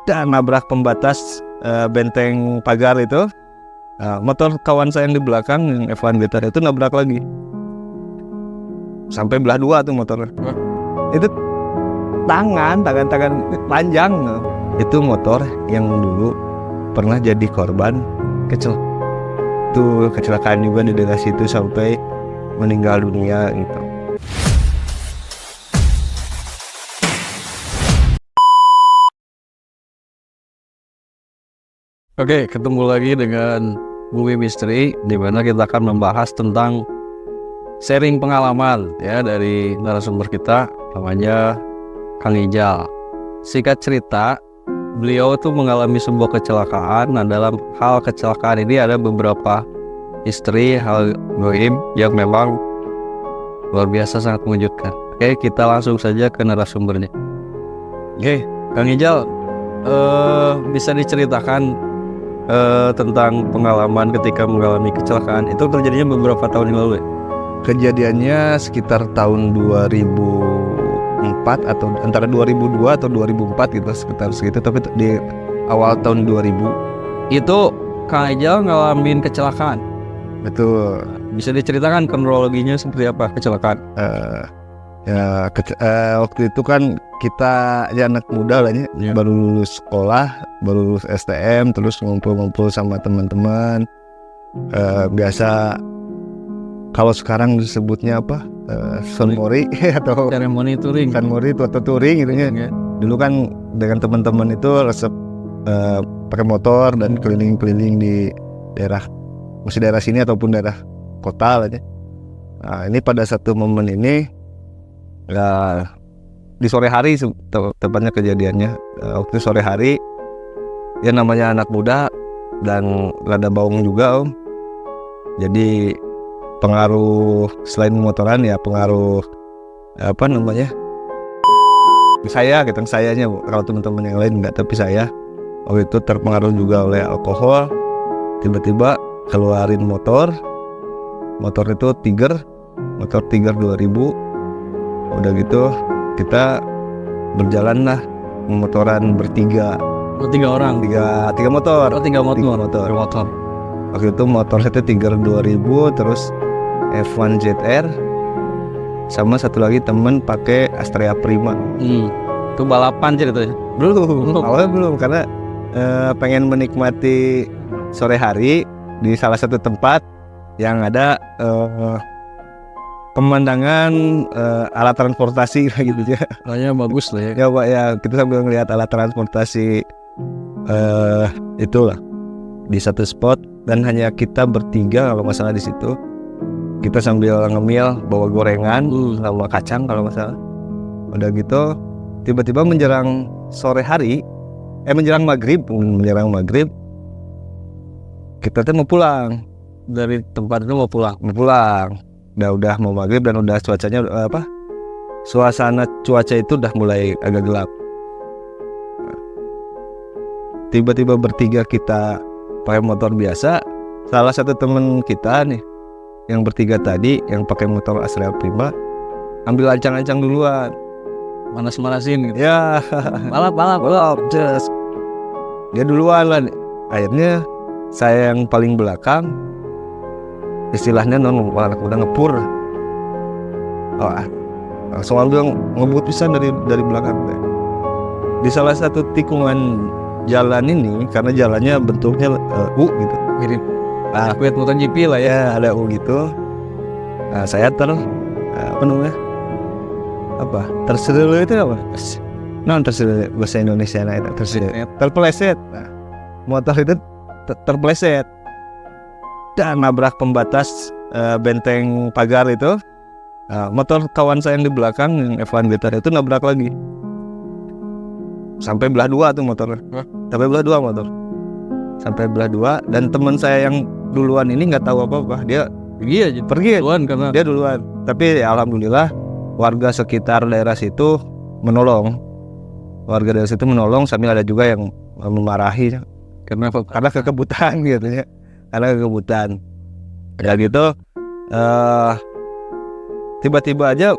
dan nabrak pembatas benteng pagar itu. Motor kawan saya yang di belakang yang F1 GTR itu nabrak lagi sampai belah dua tuh motornya. Itu tangan panjang. Itu motor yang dulu pernah jadi korban kecelakaan juga di daerah situ sampai meninggal dunia gitu. Oke, ketemu lagi dengan Bumi Misteri, di mana kita akan membahas tentang sharing pengalaman ya dari narasumber kita, namanya Kang Ijal. Singkat cerita, beliau tuh mengalami sebuah kecelakaan. Nah, dalam hal kecelakaan ini ada beberapa hal gaib yang memang luar biasa, sangat mengejutkan. Oke, kita langsung saja ke narasumbernya. Oke, Kang Ijal, bisa diceritakan tentang pengalaman ketika mengalami kecelakaan? Itu terjadinya beberapa tahun yang lalu ya? Kejadiannya sekitar tahun 2004 atau antara 2002 atau 2004 gitu, sekitar segitu, tapi di awal tahun 2000. Itu Kang Ijal ngalamin kecelakaan? Betul. Bisa diceritakan kronologinya seperti apa kecelakaan? Waktu itu kan kita ya anak muda lah ya, baru lulus sekolah, baru lulus STM, terus ngumpul-ngumpul sama teman-teman. Biasa kalau sekarang disebutnya apa? Sunmori atau seremoni touring. Sunmori atau touring gitu ya. Dulu kan dengan teman-teman itu resep pakai motor dan keliling-keliling di daerah, masih daerah sini ataupun daerah kota lah ya. Nah, ini pada satu momen ini di sore hari tepatnya kejadiannya. Waktu sore hari, ya namanya anak muda dan rada baung juga om. Jadi pengaruh selain motoran ya pengaruh apa namanya, sayanya bu. Kalau teman-teman yang lain enggak, tapi saya waktu itu terpengaruh juga oleh alkohol. Tiba-tiba keluarin motor itu motor Tiger 2000. Udah gitu kita berjalan lah, motoran bertiga. Tiga orang? Tiga motor. Tiga motor. Waktu itu motor saya Tiger 2000, terus F1 ZR, sama satu lagi temen pakai Astrea Prima. Itu balapan ceritanya? Belum. Awalnya belum, karena pengen menikmati sore hari di salah satu tempat yang ada pemandangan alat transportasi gitu ya. Kayaknya bagus lah ya. Ya Pak ya, kita sambil ngelihat alat transportasi itulah di satu spot, dan hanya kita bertiga kalau nggak salah di situ. Kita sambil ngemil bawa gorengan sama kacang kalau nggak salah. Udah gitu tiba-tiba menjelang sore hari, menjelang maghrib kita tuh mau pulang dari tempat itu, mau pulang. Udah mau maghrib dan udah cuacanya suasana cuaca itu udah mulai agak gelap. Tiba-tiba bertiga kita pakai motor biasa. Salah satu temen kita nih yang bertiga tadi yang pakai motor Astrea Prima ambil ancang-ancang duluan, manas-manasin gitu ya. balap just dia duluan lah. Akhirnya saya yang paling belakang, istilahnya anak muda ngepur. Langsung ambil ngebut pisan dari belakang. Di salah satu tikungan jalan ini, karena jalannya bentuknya U gitu, mirip kuit MotoGP lah ya, ada U gitu. Saya terselelu itu apa? Terselelu bahasa Indonesia itu terpeleset. Motor itu terpeleset dan nabrak pembatas benteng pagar itu. Motor kawan saya yang di belakang yang F1 GTR itu nabrak lagi sampai belah dua tuh motornya. Sampai belah dua, dan teman saya yang duluan ini nggak tahu apa-apa, dia pergi duluan karena dia duluan. Tapi ya, alhamdulillah warga sekitar daerah situ menolong. Sambil ada juga yang memarahi karena kekebutan gitu ya. Ya gitu. Tiba-tiba aja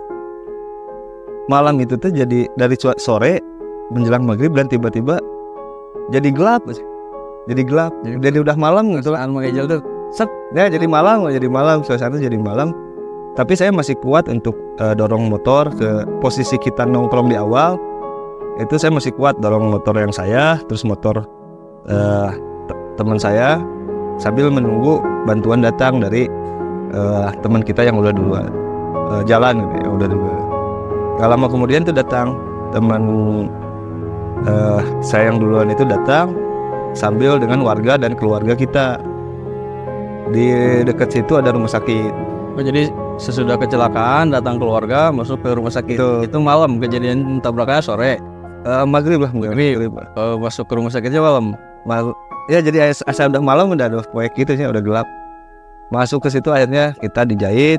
malam itu tuh jadi dari sore menjelang maghrib, dan tiba-tiba jadi gelap, jadi udah malam gitu lah. Mang Ijal tuh Set, ya jadi malam, suasana jadi malam. Tapi saya masih kuat untuk dorong motor ke posisi kita nongkrong di awal. Itu saya masih kuat dorong motor yang saya, terus motor teman saya sambil menunggu bantuan datang dari teman kita yang udah duluan jalan gitu ya, udah duluan. Gak lama kemudian tuh datang teman saya yang duluan itu datang sambil dengan warga dan keluarga kita. Di dekat situ ada rumah sakit. Oh, jadi sesudah kecelakaan datang keluarga masuk ke rumah sakit. Itu malam kejadian tabraknya sore. Maghrib lah. Masuk ke rumah sakitnya malam. Ya jadi asal udah malam udah ada proyek gitu sih, udah gelap. Masuk ke situ akhirnya kita dijahit.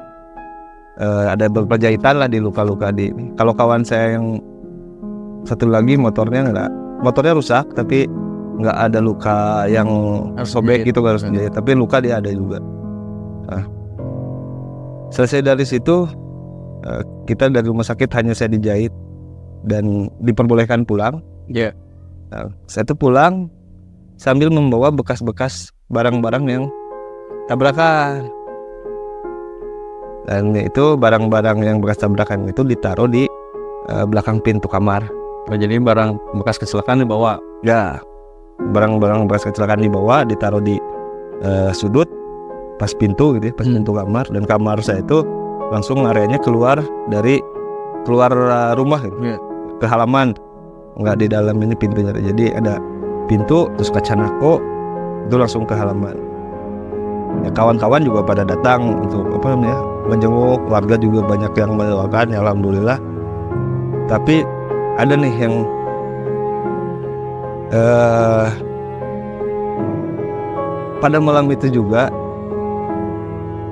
Ada beberapa jahitan lah di luka-luka di. Kalau kawan saya yang satu lagi motornya rusak tapi nggak ada luka yang sobek gitu, harus dijahit, tapi luka dia ada juga. Nah, selesai dari situ kita dari rumah sakit hanya saya dijahit dan diperbolehkan pulang. Iya. Nah, saya tuh pulang sambil membawa bekas-bekas barang-barang yang tabrakan. Dan itu barang-barang yang bekas tabrakan itu ditaruh di belakang pintu kamar. Oh, jadi barang bekas kecelakaan dibawa. Ya. Barang-barang bekas kecelakaan dibawa, ditaruh di sudut pas pintu gitu ya, pas pintu kamar. Dan kamar saya itu langsung areanya keluar rumah gitu, ke halaman, nggak di dalam ini pintunya. Jadi ada pintu terus kaca nako itu langsung ke halaman. Ya, kawan-kawan juga pada datang untuk menjenguk, warga juga banyak yang mendoakan, ya alhamdulillah. Tapi ada nih yang pada malam itu juga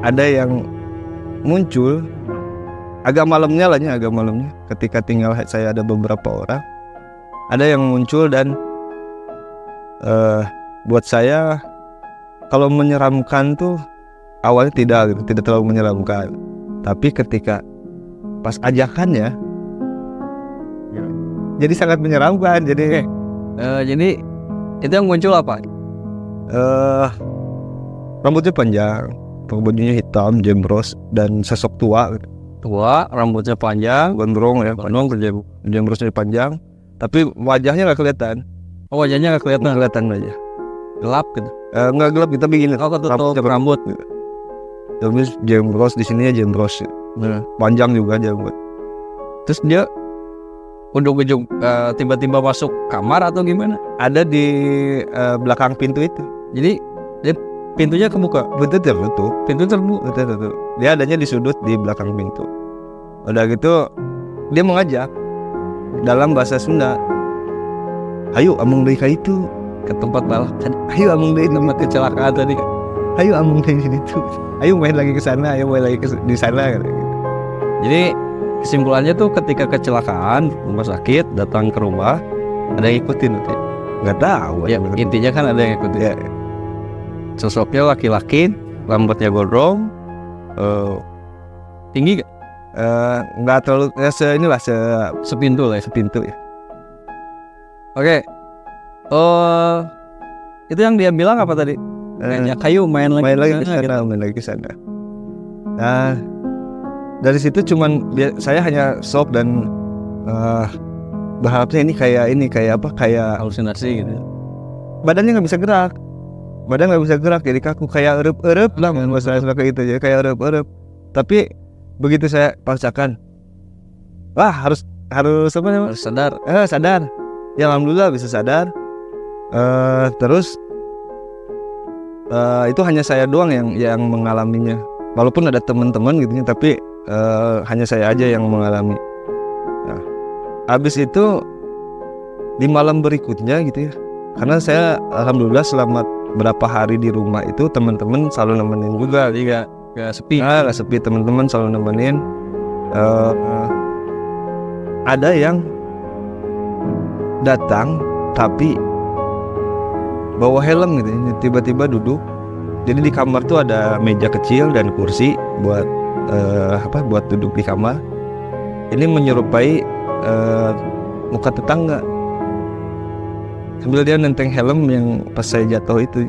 ada yang muncul agak malamnya ketika tinggal saya ada beberapa orang, ada yang muncul dan buat saya kalau menyeramkan tuh awalnya tidak terlalu menyeramkan, tapi ketika pas ajakannya jadi sangat menyeramkan. Jadi itu yang muncul apa? Rambutnya panjang, bajunya hitam, jembros, dan sosok tua. Tua, rambutnya panjang, gondrong ya, jembrosnya panjang, tapi wajahnya nggak kelihatan. Oh, wajahnya nggak kelihatan aja. Gelap gitu? Nggak gelap, kita begini. Oh, ketutup rambut. Terus jembros di sini ya jembros, panjang juga jembut. Terus dia ujung-ujung tiba-tiba masuk kamar atau gimana? Ada di belakang pintu itu. Jadi pintunya kebuka? Pintu tertutup. Dia adanya di sudut di belakang pintu. Udah gitu dia mengajak dalam bahasa Sunda, "Hayu amung deui ka itu." Ke tempat balapan. "Hayu amung deui tempat kecelakaan tadi. Hayu amung deui di situ. Ayo main lagi ke sana, ayo main lagi di sana." Gitu. Jadi kesimpulannya tuh ketika kecelakaan rumah sakit datang ke rumah ada yang ikutin nanti. Nggak tahu Ya, intinya kan ada yang ikutin. Ya. Sosoknya laki-laki, rambutnya gondrong, tinggi gak? Nggak terlalu Sepintu lah ya. sepintu ya. Oke. Itu yang dia bilang apa tadi? Kayu main lagi ke sana. Nah, dari situ saya hanya shock dan berharapnya ini kayak halusinasi gitu. Badannya nggak bisa gerak, jadi kaku, kayak erep lah masalah kayak itu ya, kayak erep. Tapi begitu saya paksakan, harus sadar. Sadar. Ya alhamdulillah bisa sadar. Terus itu hanya saya doang yang mengalaminya. Walaupun ada teman-teman gitu, tapi hanya saya aja yang mengalami. Nah, habis itu di malam berikutnya gitu ya, karena saya alhamdulillah selama berapa hari di rumah itu teman-teman selalu nemenin juga, jadi gak sepi. Gak sepi, teman-teman selalu nemenin. Ada yang datang tapi bawa helm gitu, tiba-tiba duduk. Jadi di kamar tuh ada meja kecil dan kursi buat duduk di kamar. Ini menyerupai muka tetangga. sambil dia nenteng helm yang pas saya jatuh itu.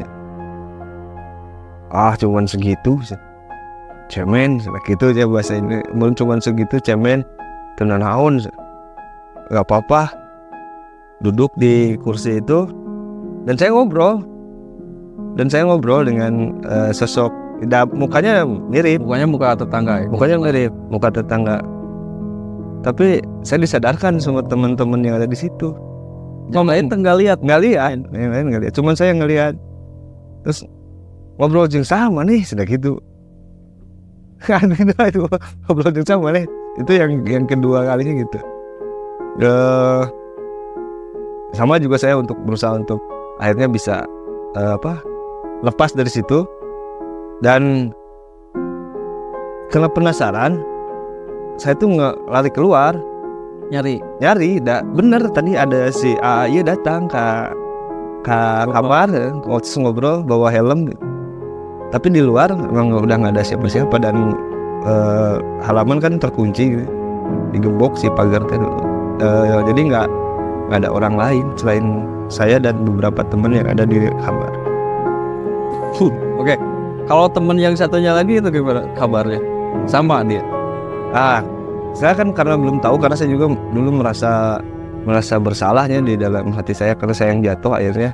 Cuman segitu, cemen, gitu aja bahasa ini. Cuman segitu cemen, tenan naon, nggak apa-apa. Duduk di kursi itu dan saya ngobrol dengan sosok. Mukanya mirip, muka tetangga ya? Mukanya mirip, muka tetangga. Tapi saya disadarkan sama teman-teman yang ada di situ. Yang lain nggak lihat. Yang lain nggak lihat. Cuman saya ngelihat. Terus ngobrol jeung sama nih, sudah gitu. Kan itu ngobrol jeung sama nih. Itu yang kedua kalinya gitu. Sama juga saya berusaha untuk akhirnya bisa lepas dari situ. Dan karena penasaran, saya tuh lari keluar Nyari. Bener tadi ada si A datang ke kamar, ngobrol bawa helm. Tapi di luar memang udah nggak ada siapa-siapa dan halaman kan terkunci, digembok si pagar tadi. Jadi nggak ada orang lain selain saya dan beberapa teman yang ada di kamar. Oke. Kalau temen yang satunya lagi itu gimana kabarnya? Sama dia? Saya kan karena belum tahu, karena saya juga dulu merasa bersalahnya di dalam hati saya karena saya yang jatuh akhirnya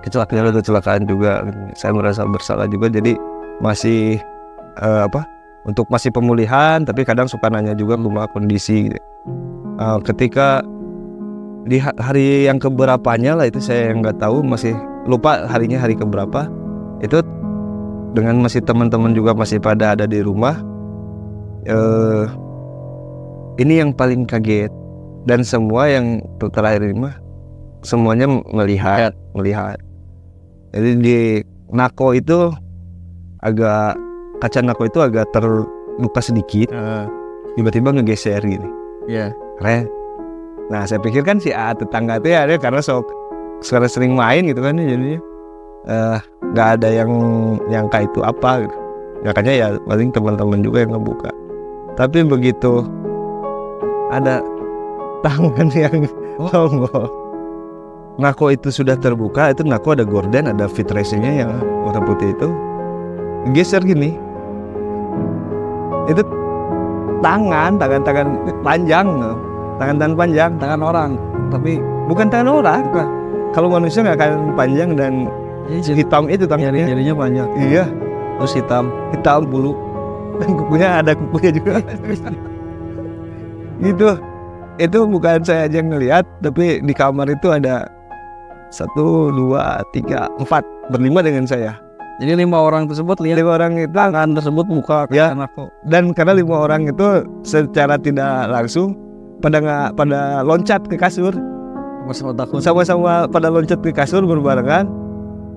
kecelakaan juga. Saya merasa bersalah juga, jadi masih untuk masih pemulihan, tapi kadang suka nanya juga rumah kondisi gitu. Ketika di hari yang keberapanya lah itu saya yang nggak tahu, masih lupa harinya hari keberapa itu. Dengan masih teman-teman juga masih pada ada di rumah. Ini yang paling kaget. Dan semua yang terakhir ini mah semuanya melihat. Jadi di nako itu kaca nako itu agak terluka sedikit. Tiba-tiba ngegeser gini. Iya. Keren. Nah saya pikir kan si tetangga itu ya karena sekarang sering main gitu kan jadinya. Nggak ada yang nyangka itu apa gitu. Makanya ya paling teman-teman juga yang ngebuka. Tapi begitu ada tangan yang nongol, nako itu sudah terbuka. Itu nako ada gorden, ada fit racingnya yang warna putih itu geser gini. Itu tangan panjang, tangan orang. Tapi bukan tangan orang. Kalau manusia nggak akan panjang dan hitam itu tangannya. Jarinya panjang. Iya. Terus hitam bulu. Dan ada kukunya juga. Gitu. Itu bukan saya aja yang ngelihat, tapi di kamar itu ada 1, 2, 3, 4 berlima dengan saya. Jadi 5 orang tersebut lihat 5 orang itu tangan tersebut buka ya, anakku. Dan karena 5 orang itu secara tidak langsung pada loncat ke kasur. Sama-sama pada loncat ke kasur berbarengan.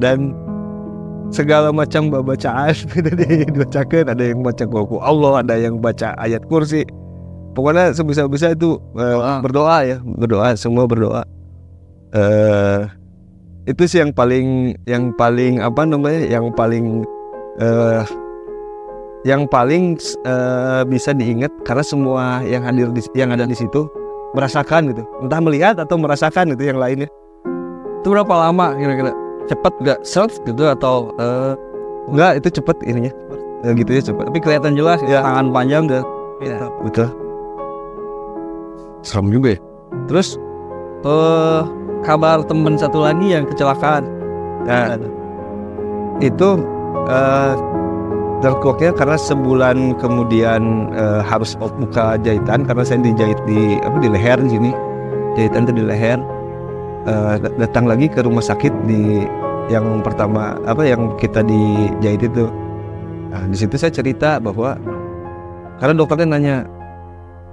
Dan segala macam bacaan dibacakan. Ada yang baca buku Allah, ada yang baca ayat kursi. Pokoknya sebisa-bisa itu berdoa, semua berdoa. Itu sih yang paling bisa diingat karena semua yang ada di situ merasakan gitu, entah melihat atau merasakan gitu yang lainnya. Itu berapa lama kira-kira? Cepet gak self gitu atau enggak, itu cepet ininya gitu ya, cepet tapi kelihatan jelas ya. Tangan panjang dan ya, betul. Serem juga ya. Terus kabar temen satu lagi yang kecelakaan. Nah, itu terkuaknya karena sebulan kemudian harus buka jahitan karena saya dijahit di leher di sini. Jahitan itu di leher. Datang lagi ke rumah sakit di yang pertama yang kita dijahit itu. Nah, di situ saya cerita bahwa karena dokternya nanya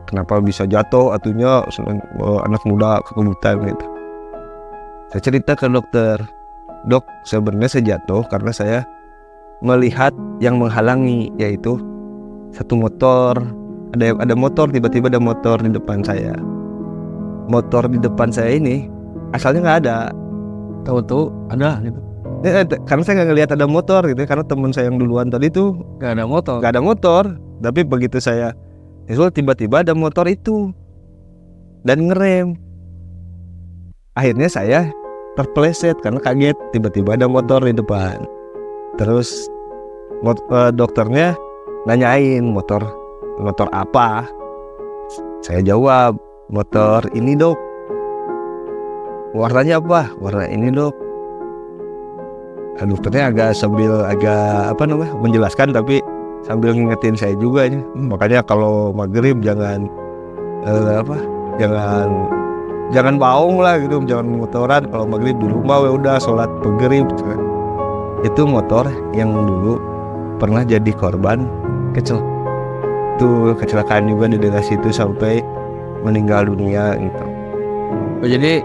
kenapa bisa jatuh, atunya anak muda kekebutan gitu. Saya cerita ke dokter, dok sebenarnya saya jatuh karena saya melihat yang menghalangi, yaitu satu motor, ada motor, tiba-tiba ada motor di depan saya. Motor di depan saya ini asalnya nggak ada, tahu-tahu ada gitu. Karena saya nggak ngelihat ada motor gitu, karena teman saya yang duluan tadi tuh nggak ada motor. Tapi begitu saya tiba-tiba ada motor itu dan ngerem. Akhirnya saya terpeleset karena kaget tiba-tiba ada motor di depan. Terus dokternya nanyain motor apa. Saya jawab, motor ini dok. Warnanya apa? Warna ini dok. Dokternya agak menjelaskan tapi sambil ngingetin saya juga. Makanya kalau maghrib jangan jangan baung lah gitu, jangan motoran. Kalau maghrib di rumah udah sholat maghrib. Itu motor yang dulu pernah jadi korban kecelakaan juga di daerah situ sampai meninggal dunia gitu. Jadi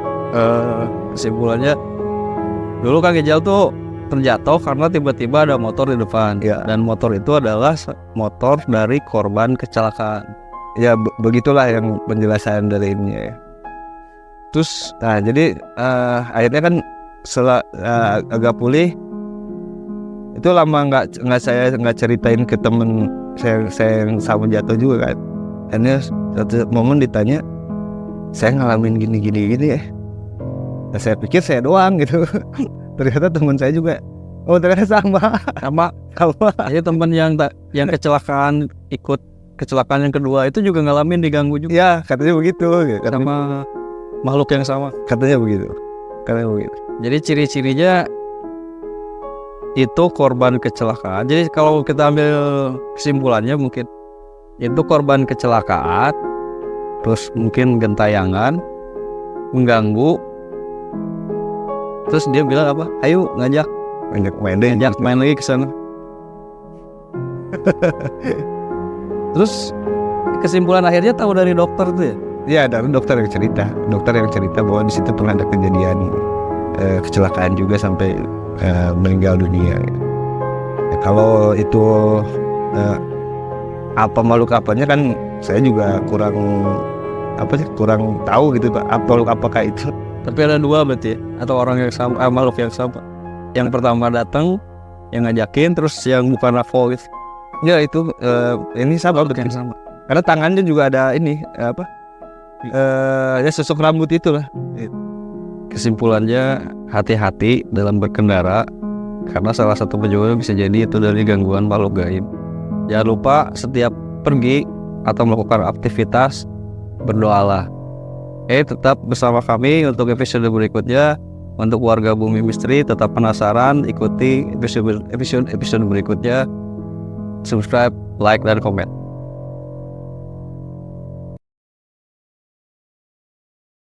kesimpulannya dulu Kang Ijal tuh terjatuh karena tiba-tiba ada motor di depan ya. Dan motor itu adalah motor dari korban kecelakaan. Ya begitulah yang penjelasan dari ini ya. Terus jadi akhirnya kan setelah agak pulih itu lama saya ceritain ke temen saya yang sama jatuh juga kan. Akhirnya satu momen ditanya, saya ngalamin gini ya. Nah, saya pikir saya doang gitu. Ternyata teman saya juga. Oh ternyata sama. Jadi teman yang kecelakaan ikut kecelakaan yang kedua itu juga ngalamin diganggu juga. Ya katanya begitu. Sama makhluk yang sama. Katanya begitu. Jadi ciri-cirinya itu korban kecelakaan. Jadi kalau kita ambil kesimpulannya mungkin itu korban kecelakaan, terus mungkin gentayangan, mengganggu. Terus dia bilang apa? Ayo ngajak main lagi ke sana. Terus kesimpulan akhirnya tahu dari dokter tuh ya? Iya, dari dokter yang cerita bahwa di situ pernah ada kejadian kecelakaan juga sampai meninggal dunia. Ya, kalau itu apa makhluk apanya kan saya juga kurang tahu gitu Pak. Makhluk apakah itu? Tapi ada dua berarti ya? Atau orang yang sama, makhluk yang sama. Yang pertama datang, yang ngajakin, terus yang bukan Rafo gitu. Ya itu ini sama yang sama. Karena tangannya juga ada ini ya sosok rambut itulah. Kesimpulannya hati-hati dalam berkendara karena salah satu penyebabnya bisa jadi itu dari gangguan makhluk gaib. Jangan lupa setiap pergi atau melakukan aktivitas berdoalah. Tetap bersama kami untuk episode berikutnya. Untuk warga Bumi Misteri tetap penasaran, ikuti episode berikutnya. Subscribe, like, dan komen.